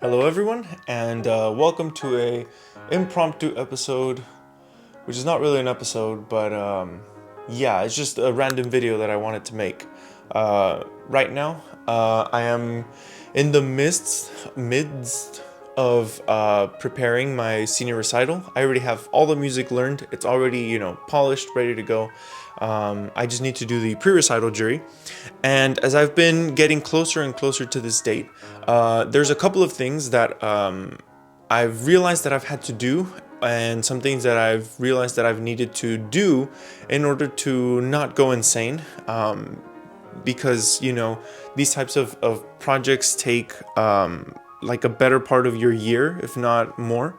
Hello everyone, and welcome to a impromptu episode, which is not really an episode, but yeah, it's just a random video that I wanted to make. Right now, I am in the midst of preparing my senior recital. I already have all the music learned. It's already, polished, ready to go. I just need to do the pre-recital jury. And as I've been getting closer and closer to this date, there's a couple of things that I've realized that I've had to do, and some things that I've realized that I've needed to do in order to not go insane. Because, these types of projects take like a better part of your year, if not more.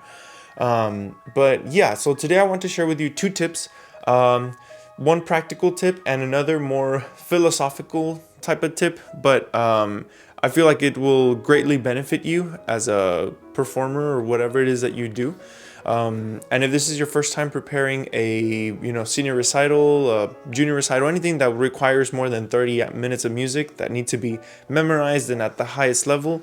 But yeah, so today I want to share with you two tips. One practical tip and another more philosophical type of tip, but I feel like it will greatly benefit you as a performer or whatever it is that you do. And if this is your first time preparing a senior recital, junior recital, anything that requires more than 30 minutes of music that need to be memorized and at the highest level,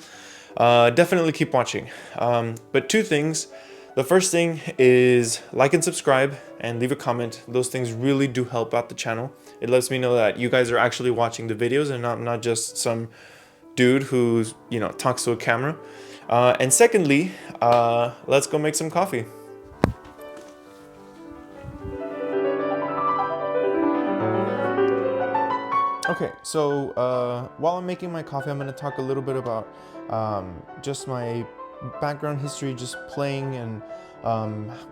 definitely keep watching. But two things. The first thing is like and subscribe and leave a comment. Those things really do help out the channel. It lets me know that you guys are actually watching the videos and not just some dude who's talks to a camera. And secondly, let's go make some coffee. Okay, so while I'm making my coffee, I'm going to talk a little bit about just my background history, just playing, and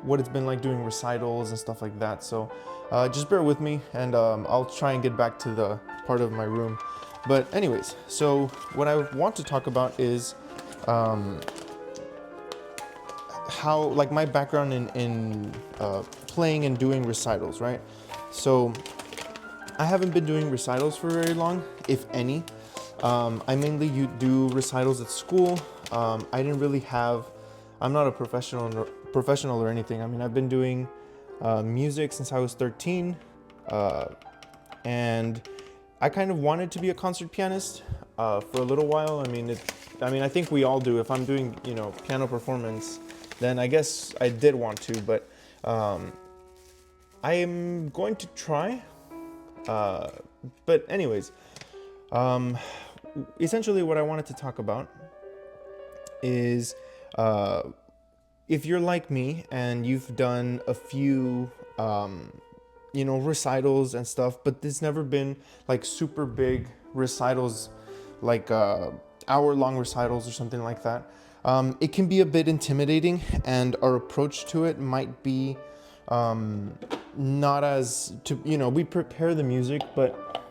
what it's been like doing recitals and stuff like that. So just bear with me, and I'll try and get back to the part of my room. But anyways, so what I want to talk about is how, like, my background in playing and doing recitals, right? So I haven't been doing recitals for very long, if any. I mainly do recitals at school. I didn't really have, I'm not a professional or anything. I mean, I've been doing music since I was 13, and I kind of wanted to be a concert pianist for a little while. I think we all do. If I'm doing, piano performance, then I guess I did want to, but I am going to try. But anyways, essentially what I wanted to talk about is if you're like me and you've done a few recitals and stuff, but there's never been like super big recitals, like hour-long recitals or something like that. It can be a bit intimidating, and our approach to it might be not as to, we prepare the music, but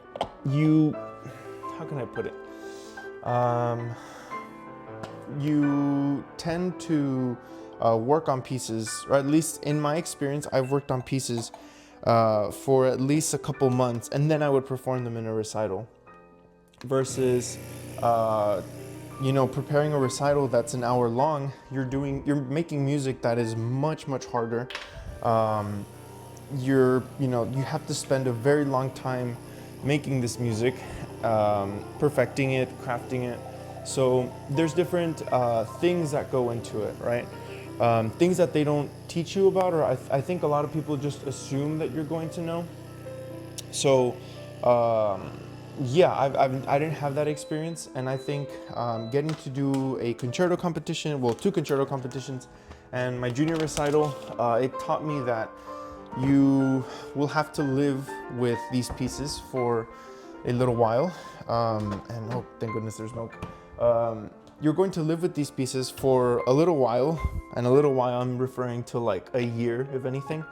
how can I put it? You tend to work on pieces, or at least in my experience, I've worked on pieces for at least a couple months, and then I would perform them in a recital. Versus, preparing a recital that's an hour long, you're making music that is much, much harder. You have to spend a very long time making this music, perfecting it, crafting it. So there's different things that go into it, right? Things that they don't teach you about, or I think a lot of people just assume that you're going to know. So I didn't have that experience, and I think getting to do a concerto competition, well, two concerto competitions, and my junior recital, it taught me that you will have to live with these pieces for a little while, and oh, thank goodness there's milk. You're going to live with these pieces for a little while, and a little while I'm referring to like a year, if anything.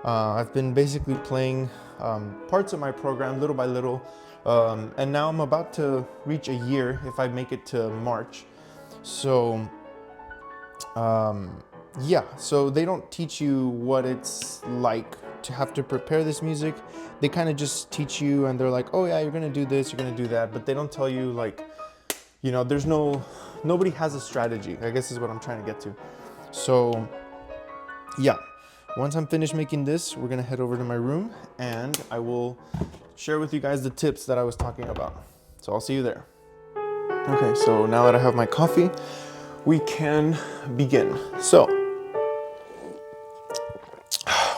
I've been basically playing parts of my program little by little, and now I'm about to reach a year if I make it to March. So so they don't teach you what it's like to have to prepare this music. They kind of just teach you, and they're like, oh yeah, you're gonna do this, you're gonna do that, but they don't tell you, like, nobody has a strategy, I guess is what I'm trying to get to. So yeah, once I'm finished making this, we're gonna head over to my room, and I will share with you guys the tips that I was talking about. So I'll see you there. Okay, so now that I have my coffee, we can begin. So,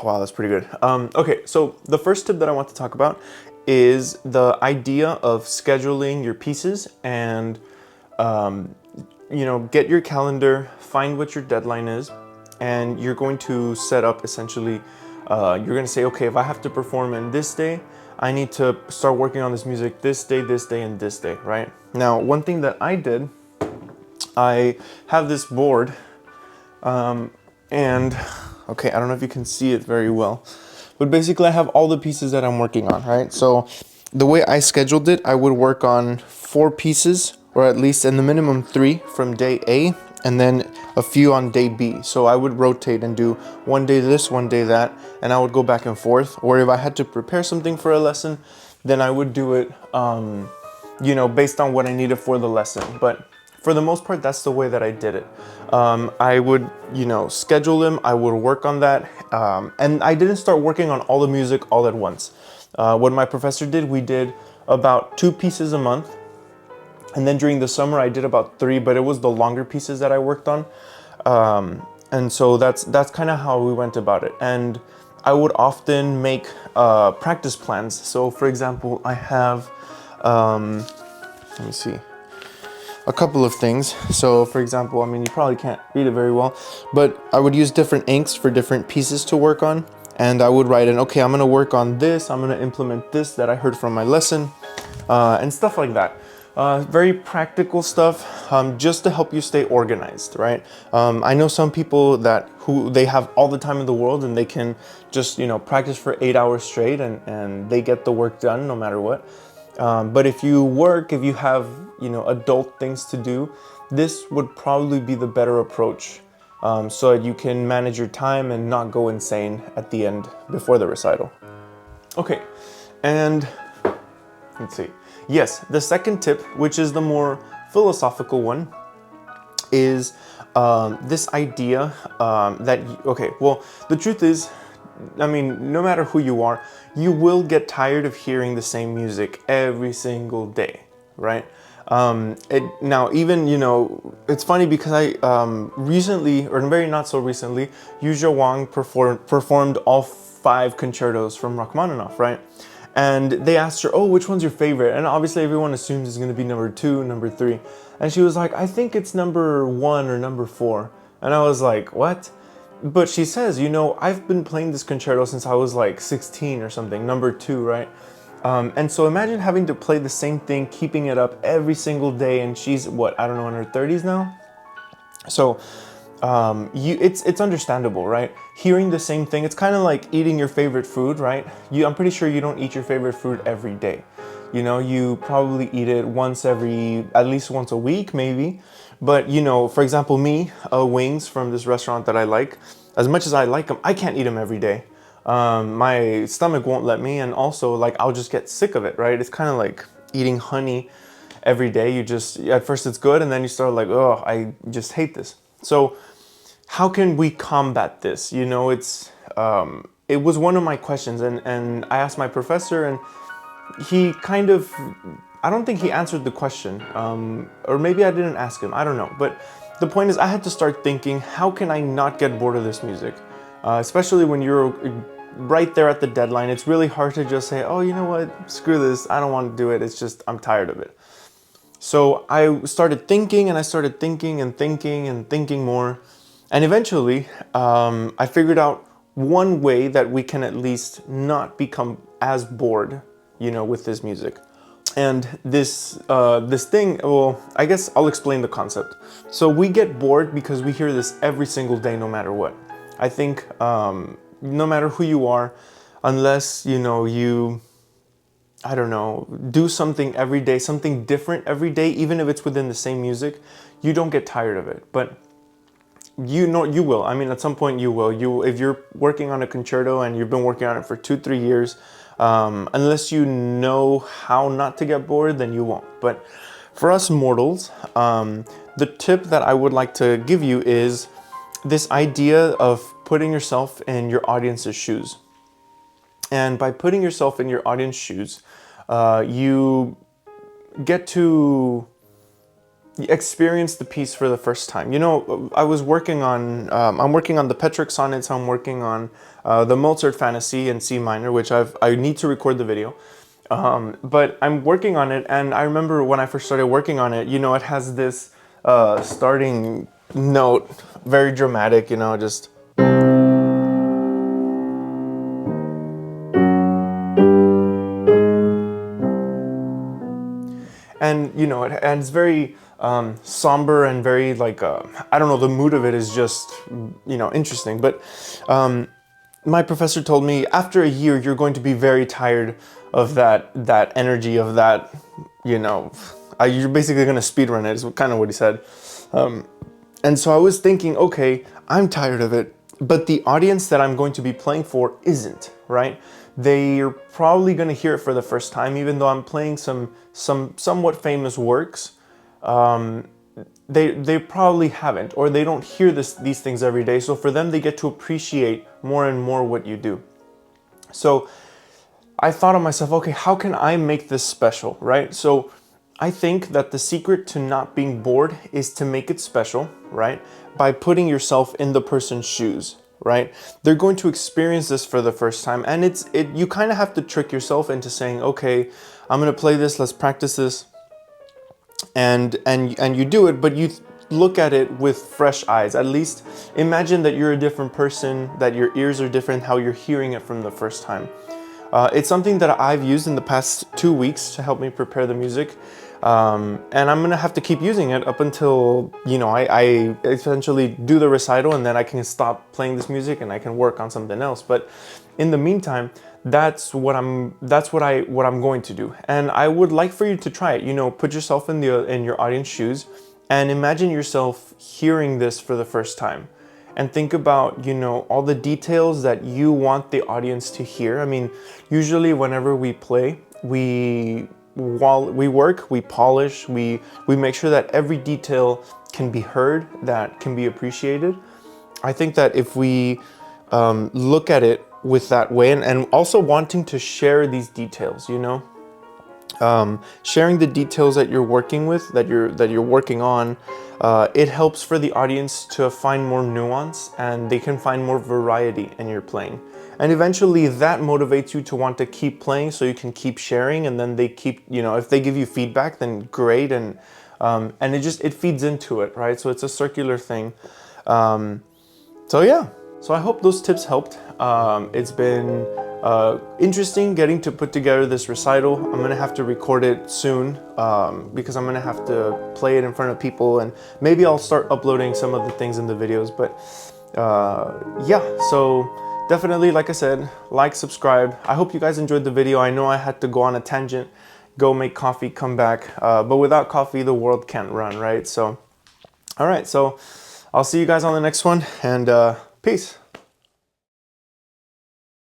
wow, that's pretty good. Okay, so the first tip that I want to talk about is the idea of scheduling your pieces and, get your calendar, find what your deadline is, and you're going to set up essentially, you're going to say, okay, if I have to perform in this day, I need to start working on this music this day, and this day, right? Now, one thing that I did, I have this board, and okay, I don't know if you can see it very well, but basically I have all the pieces that I'm working on, right? So the way I scheduled it, I would work on 4 pieces, or at least in the minimum 3 from day A, and then a few on day B. So I would rotate and do one day this, one day that, and I would go back and forth. Or if I had to prepare something for a lesson, then I would do it, based on what I needed for the lesson. But for the most part, that's the way that I did it. I would, schedule them, I would work on that, and I didn't start working on all the music all at once. What my professor did, we did about 2 pieces a month, and then during the summer I did about 3, but it was the longer pieces that I worked on, and so that's kind of how we went about it. And I would often make practice plans. So for example, I have, let me see, a couple of things. So for example, I mean, you probably can't read it very well, but I would use different inks for different pieces to work on. And I would write in, okay, I'm gonna work on this, I'm gonna implement this that I heard from my lesson, and stuff like that. Very practical stuff, just to help you stay organized, right? I know some people who they have all the time in the world and they can just, practice for 8 hours straight and they get the work done no matter what. But if you have, adult things to do, this would probably be the better approach, so that you can manage your time and not go insane at the end before the recital. Okay, and let's see. Yes, the second tip, which is the more philosophical one, is this idea the truth is, I mean, no matter who you are, you will get tired of hearing the same music every single day, right? It's funny because I recently, or very not so recently, Yuzha Wang performed all 5 concertos from Rachmaninoff, right? And they asked her, oh, which one's your favorite? And obviously everyone assumes it's going to be number 2, number 3. And she was like, I think it's number 1 or number 4. And I was like, what? But she says, I've been playing this concerto since I was like 16 or something, number 2, right? And so imagine having to play the same thing, keeping it up every single day, and she's, I don't know, in her 30s now? So it's understandable, right? Hearing the same thing, it's kind of like eating your favorite food, right? I'm pretty sure you don't eat your favorite food every day. You probably eat it at least once a week, maybe. But, for example, me, wings from this restaurant that I like, as much as I like them, I can't eat them every day. My stomach won't let me, and also, I'll just get sick of it, right? It's kind of like eating honey every day. At first it's good, and then you start like, oh, I just hate this. So how can we combat this? It was one of my questions, and I asked my professor, and he I don't think he answered the question, or maybe I didn't ask him, I don't know. But the point is, I had to start thinking, how can I not get bored of this music? Especially when you're right there at the deadline, it's really hard to just say, oh, you know what, screw this, I don't want to do it, it's just, I'm tired of it. So I started thinking, and I started thinking and thinking and thinking more. And eventually, I figured out one way that we can at least not become as bored, with this music. And this thing, well, I guess I'll explain the concept. So we get bored because we hear this every single day, no matter what. I think no matter who you are, unless, I don't know, do something every day, something different every day, even if it's within the same music, you don't get tired of it. But you will. I mean, at some point you will. If you're working on a concerto and you've been working on it for 2-3 years, unless you know how not to get bored, then you won't. But for us mortals, the tip that I would like to give you is this idea of putting yourself in your audience's shoes. And by putting yourself in your audience's shoes, you get to experience the piece for the first time. You know, I was working on, I'm working on the Petrarch Sonnets, I'm working on the Mozart Fantasy in C minor, which I need to record the video. But I'm working on it, and I remember when I first started working on it, you know, it has this starting note, very dramatic, you know, just... And you know, and it's very somber and very like I don't know, the mood of it is just, you know, interesting. But my professor told me after a year you're going to be very tired of that energy, of that, you know, you're basically going to speedrun it, is kind of what he said. And so I was thinking, okay, I'm tired of it, but the audience that I'm going to be playing for isn't, right? They're probably going to hear it for the first time, even though I'm playing some somewhat famous works. They probably haven't, or they don't hear these things every day. So for them, they get to appreciate more and more what you do. So I thought of myself, okay, how can I make this special, right? So I think that the secret to not being bored is to make it special, right? By putting yourself in the person's shoes, right? They're going to experience this for the first time, and you kind of have to trick yourself into saying, okay, I'm going to play this, let's practice this. And you do it, but you look at it with fresh eyes. At least imagine that you're a different person, that your ears are different, how you're hearing it from the first time. It's something that I've used in the past 2 weeks to help me prepare the music. And I'm gonna have to keep using it up until, you know, I essentially do the recital, and then I can stop playing this music and I can work on something else. But in the meantime, that's what I'm going to do. And I would like for you to try it. You know, put yourself in your audience shoes and imagine yourself hearing this for the first time. And think about, you know, all the details that you want the audience to hear. I mean, usually whenever we play, while we work, we polish, we make sure that every detail can be heard, that can be appreciated. I think that if we look at it with that way, and also wanting to share these details, you know, sharing the details that you're working with, that you're working on, it helps for the audience to find more nuance, and they can find more variety in your playing. And eventually that motivates you to want to keep playing, so you can keep sharing, and then they keep, you know, if they give you feedback, then great, and it feeds into it, right? So it's a circular thing. So yeah, so I hope those tips helped. It's been interesting getting to put together this recital. I'm gonna have to record it soon because I'm gonna have to play it in front of people, and maybe I'll start uploading some of the things in the videos. But yeah, so definitely, like I said, like, subscribe. I hope you guys enjoyed the video. I know I had to go on a tangent, go make coffee, come back, but without coffee the world can't run, right? So all right, so I'll see you guys on the next one, and peace.